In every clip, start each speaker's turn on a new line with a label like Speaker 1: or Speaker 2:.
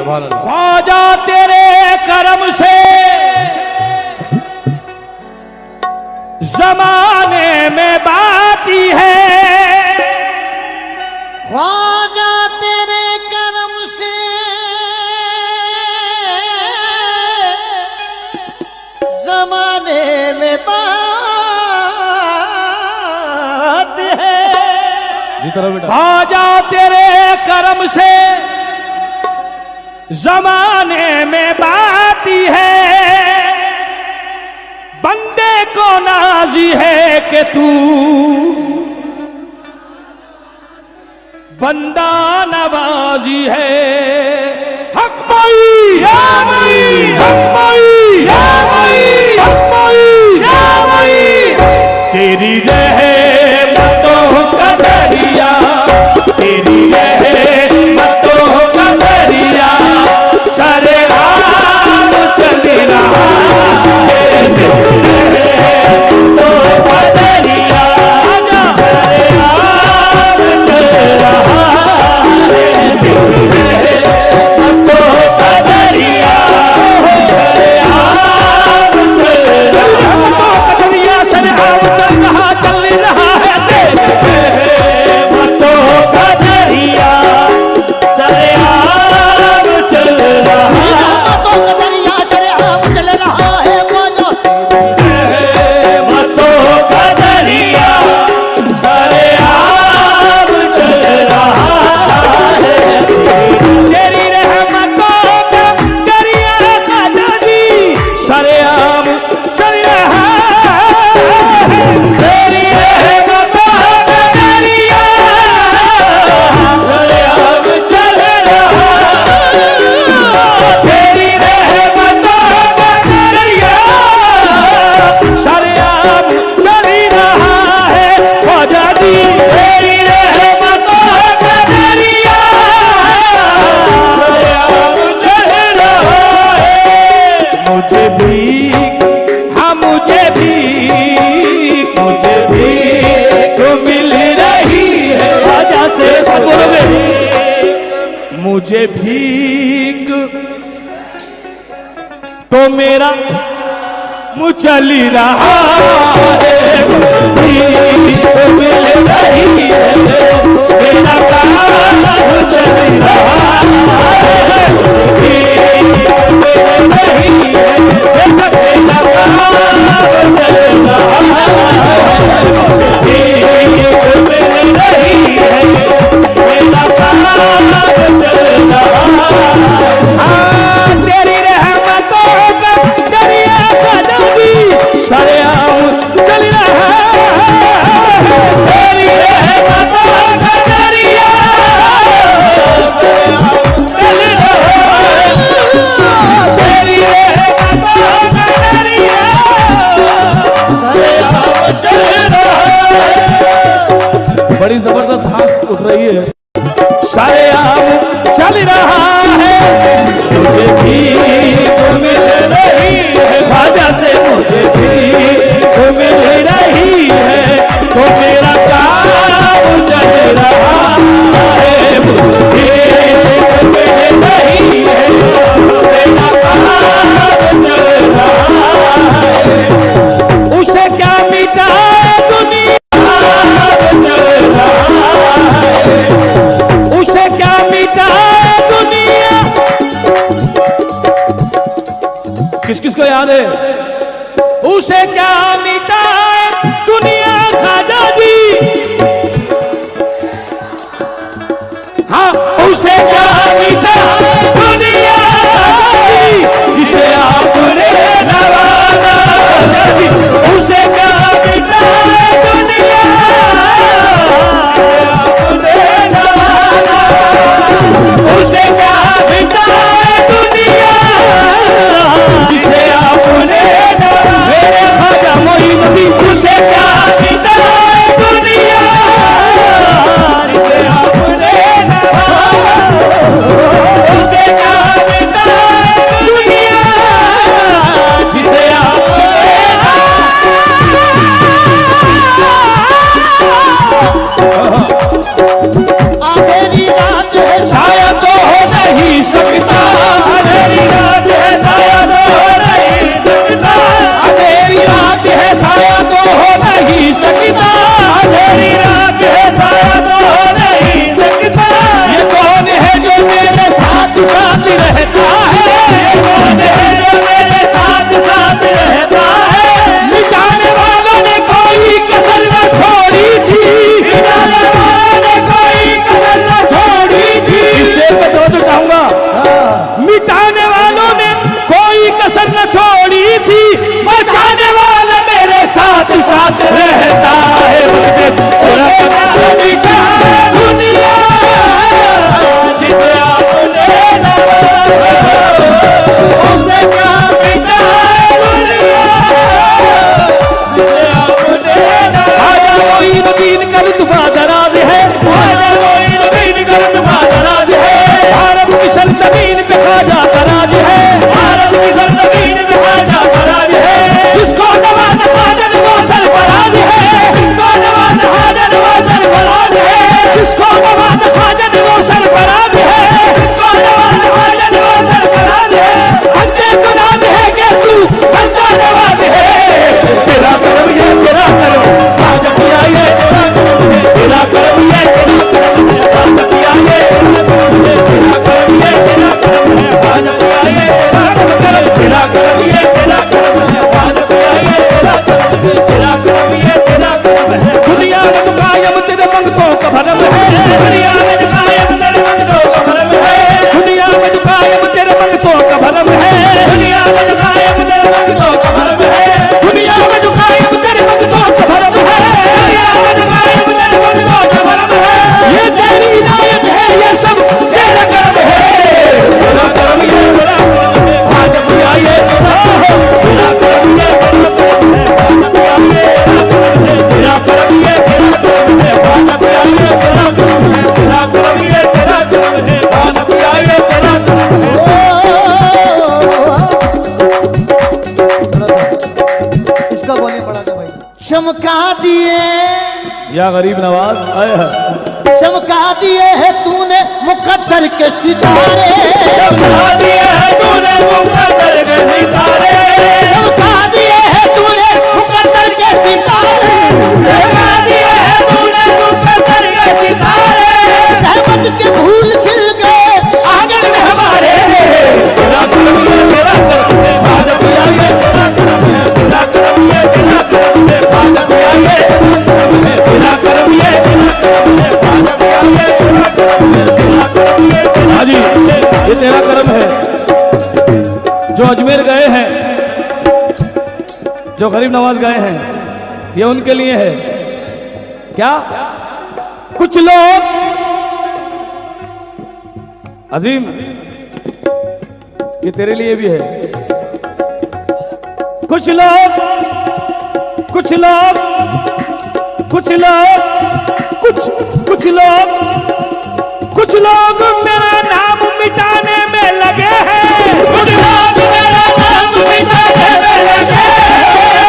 Speaker 1: ख्वाजा तेरे करम से जमाने में बाती है,
Speaker 2: ख्वाजा तेरे करम से जमाने में बात है।
Speaker 1: ख्वाजा तेरे करम से जमाने में बाती है, बंदे को नाजी है कि तू बंदा नवाजी है। हक मोई या मोई, हक मोई या मोई, हक मोई या मोई, तेरी रहमतों का दरिया, तेरी रहमतों का दरिया सारे आम चल रहा है, तेरी रहमतों का दरिया सारे आम चल रहा है, तेरी रहमतों का दरिया सारे आम चल रहा है, दरिया सारे आम चल रहा है, तेरी रहमतों का दरिया सारे आम चल रहा है,
Speaker 2: रहमतों का दरिया सारे आम चल रहा है।
Speaker 1: रहमतों का दरिया सारे आम चल रहा है, तेरी रहमतों का दरिया ख्वाजा जी सारे आम चल रहा है, तेरी रहमतों का दरिया सारे आम चल रहा है, तेरी रहमतों का दरिया सारे आम चल रहा है। ख्वाजा जी तेरी रहमतों का दरिया सारे आम चल रहा है, मुझे भी, हाँ मुझे भी तो मिल रही है। ख्वाजा से सब बोलोगे, मुझे भीख तो मेरा मुँह चल रहा है, भीख तो मिल रही है, मेरा काला मुँह चल रहा है, भीख तो मिल रही है, मेरा काला मुँह चल रहा है, भीख तो मिल रही है, मेरा काला मुँह चल रहा है। हाँ तेरी रहमतों का दरिया ख्वाजा जी सारे आम चल रहा है, तेरी रहमतों का दरिया सारे आम चल रहा है, तेरी रहमतों का दरिया सारे आम चल रहा है। बड़ी जबरदस्त हाथ उठ रही है, सारे आम चल रहा है, मुझे भी तो मिल रही है। ख्वाजा से मुझे भी तो मिल रही है, तो मेरा काम चल रहा है, मुझे तो मिल रही है, तो मेरा काम चल रहा है। उसे क्या मिटा दुनिया चल रहा है, उसे क्या मिटा दुनिया। किस किस को याद है? उसे क्या मिटा दुनिया ख्वाजा जी, हाँ उसे क्या मिटा दुनिया जी, जिसे आपने नवाजा जी, उसे क्या मिटा दुनिया आपने नवाजा, उसे क्या मिटा दुनिया जिसे आपने मेरे ख्वाजा मोइनुद्दीन, उसे क्या मिटा दुनिया जिसे आपने नवाजा। या गरीब नवाज आए हैं।
Speaker 2: चमका दिए है तूने मुकद्दर के सितारे,
Speaker 1: चमका दिए हैं तूने मुकद्दर के सितारे,
Speaker 2: चमका दिए है तूने मुकद्दर के सितारे,
Speaker 1: चमका दिए हैं तूने मुकद्दर के सितारे,
Speaker 2: रहमत के फूल खिल गए
Speaker 1: आंगन में हमारे। तेरा करम ये, तेरा करम है, भाजप आइए, तेरा करम है, तेरा करम ये, तेरा करम है, भाजप आइए, तेरा करम ये, तेरा करम है, भाजप आइए, तेरा करम है, तेरा करम ये। हाँ जी, ये तेरा करम है। जो अजमेर गए हैं, जो गरीब नवाज गए हैं, ये उनके लिए है। क्या कुछ लोग अजीम, ये तेरे लिए भी है। कुछ लोग कुछ लोग कुछ लोग कुछ लोग कुछ लोग मेरा नाम मिटाने में लगे हैं, कुछ लोग मेरा नाम मिटाने में लगे हैं,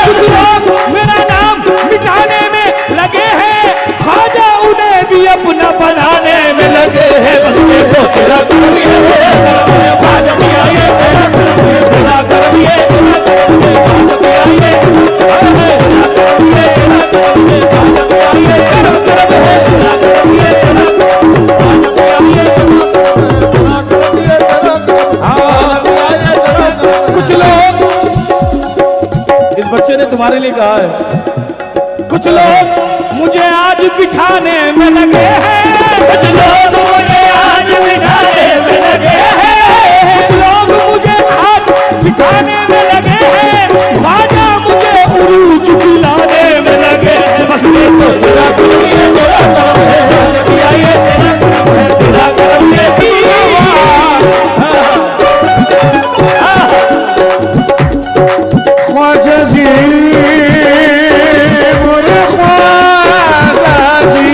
Speaker 1: कुछ लोग मेरा नाम मिटाने में लगे हैं, ख्वाजा उन्हें भी अपना बनाने में लगे हैं। बस देखो तेरा करम ये, तेरा करम है, ख्वाजा भी आइए, तेरा करम है, तेरा करम ये, तेरा करम है, ख्वाजा भी आइए, तेरा करम ये, तेरा करम है, ख्वाजा भी आइए, तेरा करम है, तेरा करम ये, तेरा करम है, ख्वाजा भी आइए, कुछ लोग, इस बच्चे ने तुम्हारे लिए कहा है, कुछ लोग मुझे आज बिठाने में लगे हैं, कुछ लोग मुझे आज बिठाने में लगे हैं, कुछ लोग मुझे आज बिठाने में लगे हैं, ख्वाजा मुझे उरूज दिलाने में लगे हैं। बस देखो तेरा करम ये, तेरा करम है, भाजप आइए, तेरा करम है, तेरा करम ये।
Speaker 3: ख्वाजा जी मोरे ख्वाजा जी,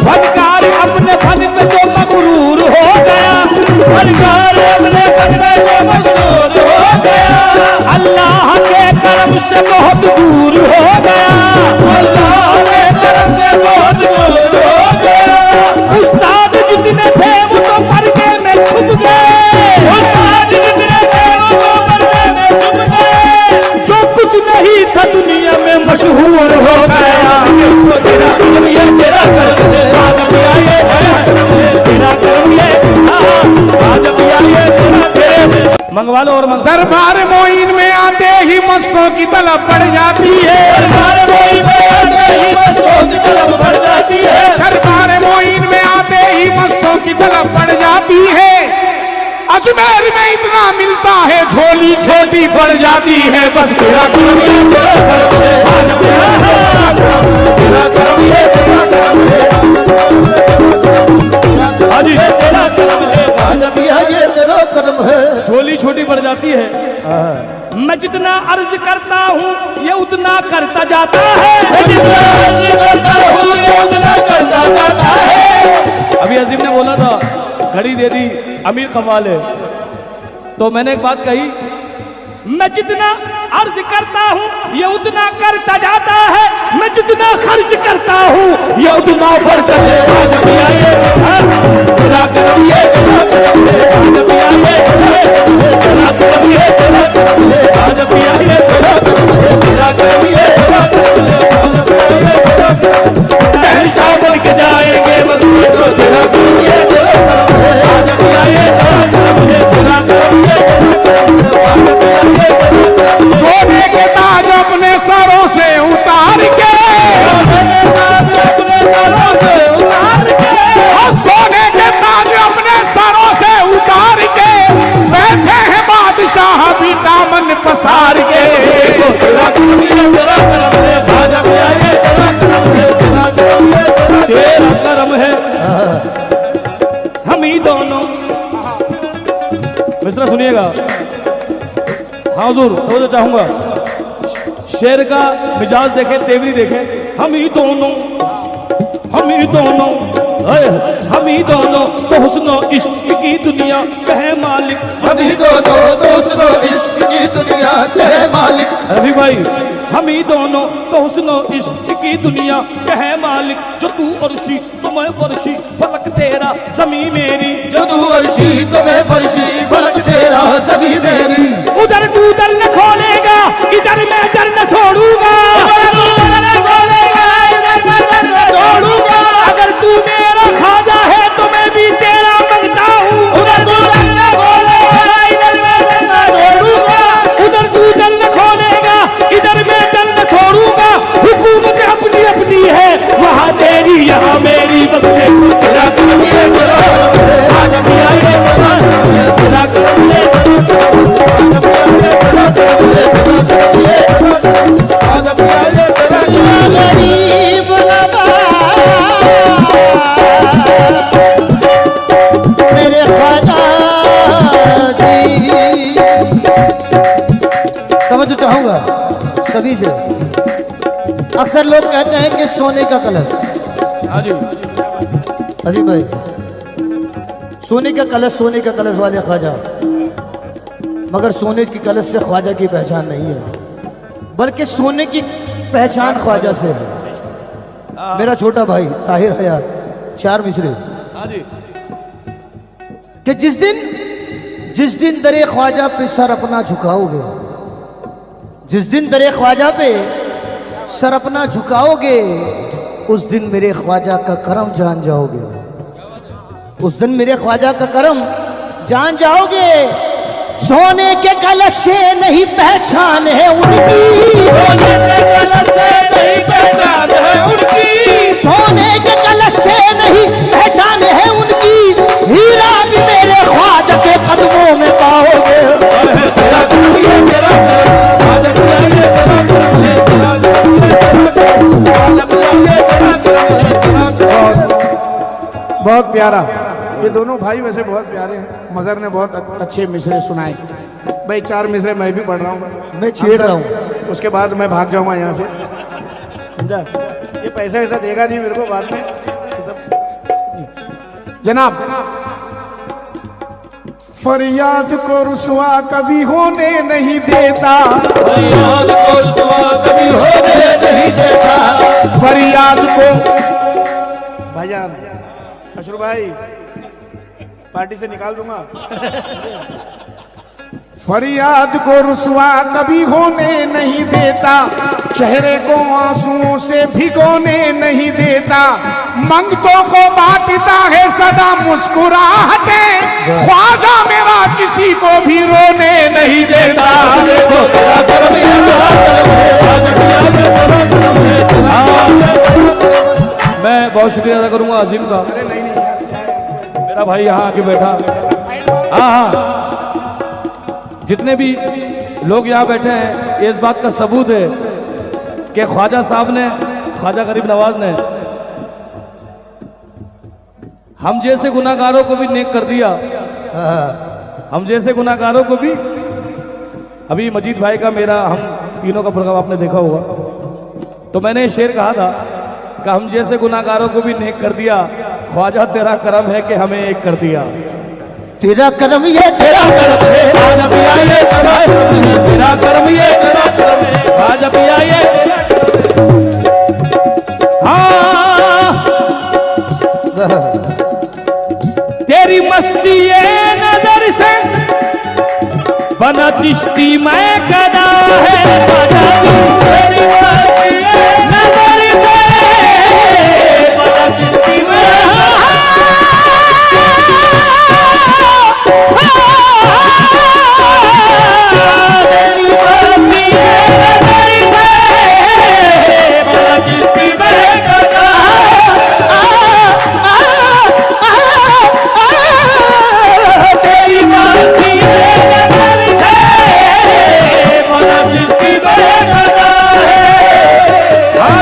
Speaker 1: फनकार अपने फन में जो मगरूर हो गया, फनकार अपने फन में जो मगरूर हो गया, अल्लाह के करम से बहुत दूर हो गया, अल्लाह के करम से बहुत दूर हो गया। उस्ताद जितने थे वो तो पर्दे में छुप गए, उस्ताद जितने थे वो तो पर्दे में छुप गए, जो कुछ नहीं था दुनिया में मशहूर हो गया। तेरा करम ये, तेरा करम है, भाजप आइए, तेरा करम ये, भाजप आइए, तेरा मंगवा लो और
Speaker 3: दरबार मोइन में आते ही मस्तों की तलब बढ़ जाती है,
Speaker 1: दरबार मोइन में आते ही मस्तों की तलब बढ़ जाती है,
Speaker 3: दरबार मोइन में आते ही मस्तों की तलब बढ़ जाती है। अजमेर में इतना मिलता है झोली छोटी पड़ जाती है। बस तेरा करम ये, तेरा करम है, भाजप
Speaker 1: तेरा करम ये, तेरा करम है, आज ये तेरा करम है, भाजप
Speaker 2: ये तेरा करम है।
Speaker 1: झोली छोटी पड़ जाती है। मैं जितना अर्ज करता हूँ ये उतना करता जाता है, मैं जितना अर्ज करता हूँ ये उतना करता जाता है। अभी अजीम ने बोला था घड़ी दे दी अमीर कमाल है, तो मैंने एक बात कही, मैं जितना अर्ज करता हूँ ये उतना करता जाता है, मैं जितना खर्च करता हूँ ये उतना बढ़ता है। भाजप आइए, तेरा करम ये, तेरा करम है, भाजप आइए, तेरा करम ये, तेरा करम है, भाजप आइए, तेरा करम है, तेरा करम ये, तेरा करम है, भाजप आइए, तेरा करम है। शामिल के जाएंगे मजदूर तो तेरा करम ये, तेरा करम है, भाजप आइए, तेरा करम है, तेरा करम ये, तेरा करम है, भाजप आइए, तेरा करम।
Speaker 3: सोने के ताज अपने सरों से उतार के, सोने के ताज अपने सरों से उतार के बैठे हैं बादशाह भी दामन पसार के।
Speaker 1: तेरा करम ये, तेरा करम है, भाजप आइए, तेरा करम है, तेरा करम है, तेरा करम है। हम ही दोनों, मिश्रा सुनिएगा, हाँ हुजूर, तो चाहूंगा शेर का मिजाज देखे, तेवरी देखे। हम ही दोनों हम ही दोनों तो हुस्नो इश्क की दुनिया कहे मालिक,
Speaker 2: हम ही दोनों तो हुस्नो इश्क की दुनिया कहे मालिक।
Speaker 1: रफी भाई हम ही दोनों तो हुस्नो इश्क की दुनिया कहे मालिक जो तू अर्शी तो मैं फर्शी फलक तेरा ज़मीं मेरी
Speaker 2: जो तू अर्शी तो मैं फर्शी फलक तेरा सभी मेरी
Speaker 1: उधर तू दर न खोलेगा इधर मैं दर न छोड़ूंगा अगर तू मेरा ख्वाजा है तो मैं भी तेरा मंगता हूँ उधर तू दर न खोलेगा इधर मैं दर न छोड़ूंगा हुकूमत अपनी अपनी है वहाँ तेरी यहाँ मेरी बगले तेरा करम ये तेरा आज भी आए तेरा करम ये
Speaker 2: गरीब मेरे ख्वाजा जी समझ चाहूंगा सभी से। अक्सर लोग कहते हैं कि सोने का कलश,
Speaker 1: हाँ जी
Speaker 2: अजीब भाई, सोने का कलश वाले ख्वाजा, मगर सोने की कलश से ख्वाजा की पहचान नहीं है, बल्कि सोने की पहचान ख्वाजा से है। मेरा छोटा भाई ताहिर हयात 4 मिसरे
Speaker 1: हाँ जी
Speaker 2: कि जिस दिन दरे ख्वाजा पे सर अपना झुकाओगे, जिस दिन दरे ख्वाजा पे सर अपना झुकाओगे उस दिन मेरे ख्वाजा का करम जान जाओगे, उस दिन मेरे ख्वाजा का करम जान जाओगे। सोने के कलश से नहीं पहचान है उनकी, सोने के कलश से नहीं पहचान है उनकी, सोने के कलश से नहीं पहचान है उनकी, हीरा भी मेरे ख्वाजा के कदमों में पाओगे।
Speaker 3: बहुत प्यारा, ये दोनों भाई वैसे बहुत प्यारे हैं। मजहर ने बहुत अच्छे मिसरे सुनाए भाई। 4 मिसरे मैं भी पढ़ रहा हूँ,
Speaker 2: मैं छेड़ रहा हूँ,
Speaker 3: उसके बाद मैं भाग जाऊंगा यहाँ से, समझा? ये पैसा वैसा देगा नहीं मेरे को बाद में ये सब। जनाब, फरियाद को रुसवा कभी होने नहीं देता,
Speaker 2: फरियाद को रुसवा कभी होने नहीं देता,
Speaker 3: फरियाद को भाईजान अशरफ भाई पार्टी से निकाल दूंगा। फरियाद को रुसवा कभी होने नहीं देता, चेहरे को आंसुओं से भिगोने नहीं देता, मंगतों को बांटता है सदा मुस्कुराहटे, ख्वाजा मेरा किसी को भी रोने नहीं देता।
Speaker 1: मैं बहुत शुक्रिया अदा करूंगा अजीम का, मेरा भाई यहाँ आके बैठा। हाँ हाँ, जितने भी लोग यहाँ बैठे हैं ये इस बात का सबूत है कि ख्वाजा साहब ने, ख्वाजा गरीब नवाज ने हम जैसे गुनाहगारों को भी नेक कर दिया, हम जैसे गुनाहगारों को भी। अभी मजीद भाई का मेरा हम तीनों का प्रोग्राम आपने देखा होगा, तो मैंने ये शेर कहा था कि हम जैसे गुनाहगारों को भी नेक कर दिया, ख्वाजा तेरा करम है कि हमें एक कर दिया।
Speaker 2: तेरा करम ये तेरा करम है,
Speaker 1: आज भी आए तेरा करम ये तेरा करम है, आज भी आए हाँ तेरी मस्ती ये नजर से बना चिश्ती मैं कदा है,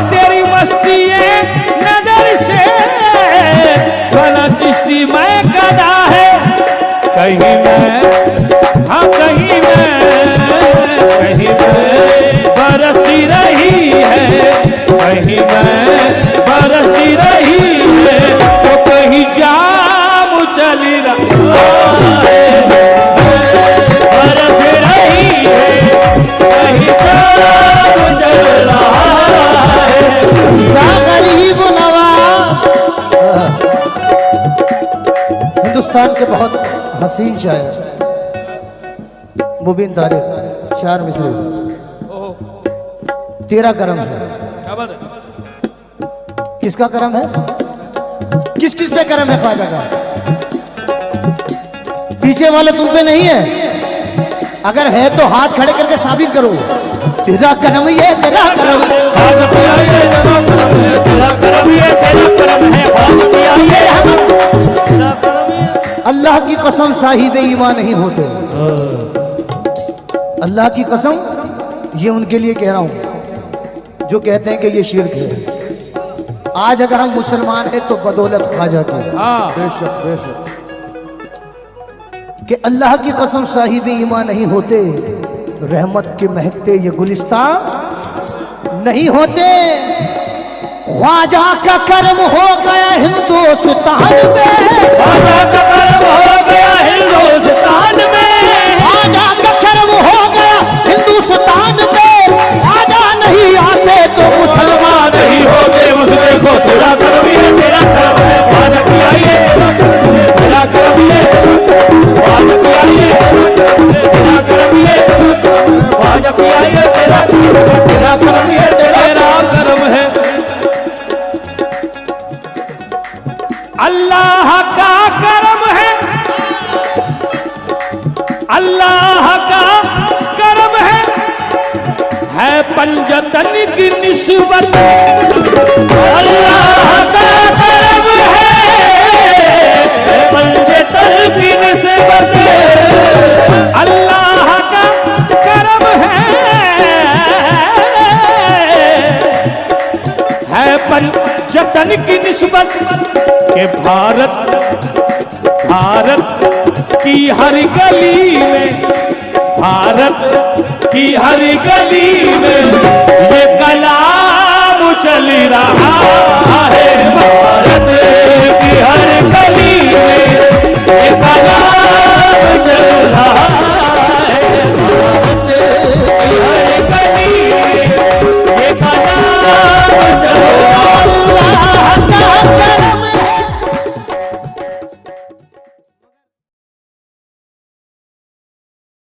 Speaker 1: तेरी मस्ती ये नजर से बना चिश्ती मैं कहीं मैं, हाँ कहीं मैं बरसी रही है, कहीं मैं बरसी रही है, तो कहीं जाम चली बरस रही है, कहीं जाम चल
Speaker 2: हिंदुस्तान के बहुत हसीन शायर मुबीन तारिक 4 मिसरे। तेरा करम है।
Speaker 1: क्या बात है?
Speaker 2: किसका करम है? किस किस पे करम है ख्वाजा का? पीछे वाले तुम पे नहीं है? अगर है तो हाथ खड़े करके साबित करो। तेरा करम ये तेरा करम है,
Speaker 1: तेरा करम है, तेरा करम ये तेरा करम है, तेरा करम ये।
Speaker 2: अल्लाह की कसम साहिब ईमान नहीं होते। अल्लाह की कसम, ये उनके लिए कह रहा हूं जो कहते हैं कि ये शिर्क है। आज अगर हम मुसलमान हैं तो बदौलत ख्वाजा की।
Speaker 1: हाँ
Speaker 3: बेशक बेशक।
Speaker 2: कि अल्लाह की कसम साहिब ईमान नहीं होते, रहमत के महकते ये गुलिस्तान नहीं होते। ख्वाजा का कर्म हो गया हिंदुस्तान में,
Speaker 1: ख्वाजा का कर्म हो गया हिंदुस्तान में,
Speaker 2: ख्वाजा का कर्म हो गया हिंदुस्तान में। ख्वाजा नहीं आते तो मुसलमान
Speaker 1: नहीं होते। उस देखो तेरा करम ये तेरा करम है, ख्वाजा किया ये तेरा करम ये, ख्वाजा किया ये तेरा करम ये, ख्वाजा किया ये तेरा करम ये तेरा करम है। अल्लाह का करम है, अल्लाह का करम है पंजतन की निस्बत। अल्लाह का करम है पंजतन की निस्बत। अल्लाह का करम है पंजतन की निस्बत के भारत की हर गली में, भारत की हर गली में ये कलाम चल रहा है। भारत की हर गली